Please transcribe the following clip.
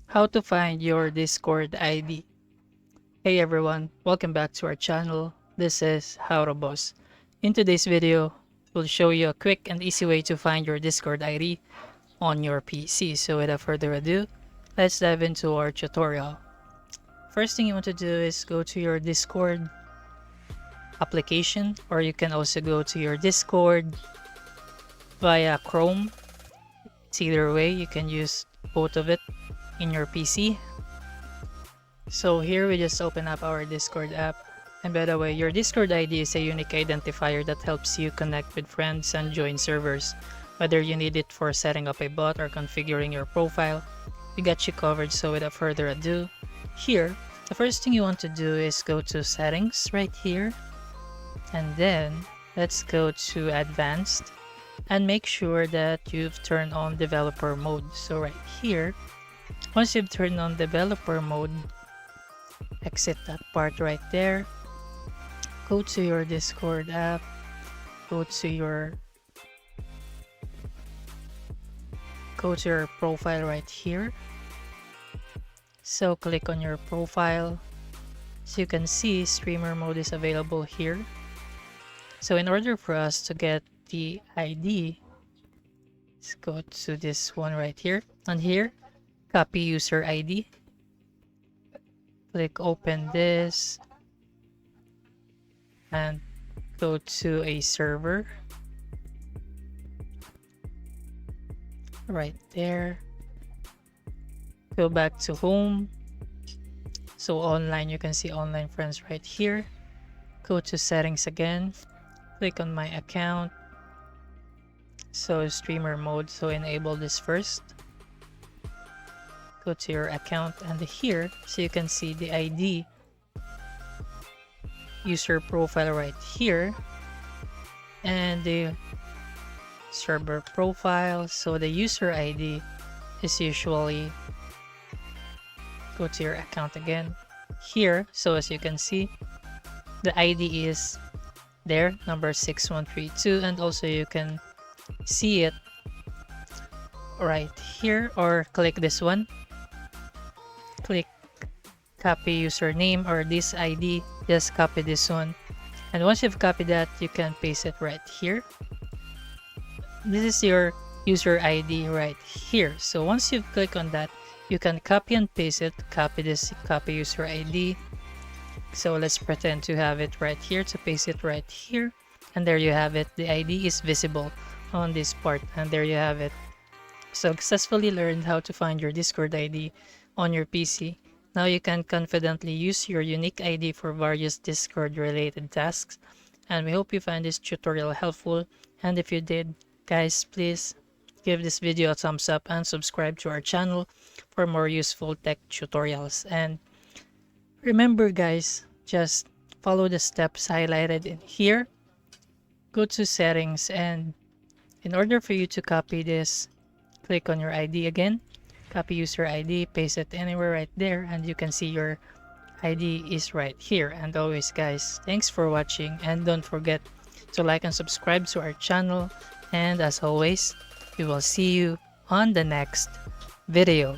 How to find your Discord ID. Hey everyone, welcome back to our channel. This is HowToBoss. In today's video, we'll show you a quick and easy way to find your Discord ID on your PC. So without further ado, let's dive into our tutorial. First thing you want to do is go to your Discord application, or you can also go to your Discord via Chrome. It's either way, you can use both of it in your PC. So here we just open up our Discord app. And by the way, your Discord ID is a unique identifier that helps you connect with friends and join servers. Whether you need it for setting up a bot or configuring your profile, we got you covered. So without further ado, here, the first thing you want to do is go to settings right here. And then let's go to advanced and make sure that you've turned on developer mode. So right here, once you've turned on developer mode, exit that part right there, go to your Discord app, go to your profile right here. So click on your profile. So you can see streamer mode is available here. So in order for us to get the ID, let's go to this one right here. And here, copy user ID. Click open this and go to a server right there. Go back to home. So online, you can see online friends right here. Go to settings again. Click on my account. So streamer mode, so enable this first. Go to your account and here, so you can see the ID user profile right here and the server profile. So the user ID is usually, go to your account again here. So as you can see, the ID is there, number 6132, and also you can see it right here, or click this one, click copy username or this ID, just copy this one, and once you've copied that, you can paste it right here. This is your user ID right here. So once you click on that, you can copy and paste it, copy this, copy user ID. So let's pretend to have it right here, to paste it right here, and there you have it. The ID is visible on this part, and there you have it. So successfully learned how to find your Discord ID on your PC. Now you can confidently use your unique ID for various Discord related tasks, and we hope you find this tutorial helpful. And if you did, guys, please give this video a thumbs up and subscribe to our channel for more useful tech tutorials. And remember guys, just follow the steps highlighted in here. Go to settings, and in order for you to copy this, click on your ID again, copy user ID, paste it anywhere right there, and you can see your ID is right here. And always guys, thanks for watching, and don't forget to like and subscribe to our channel. And as always, we will see you on the next video.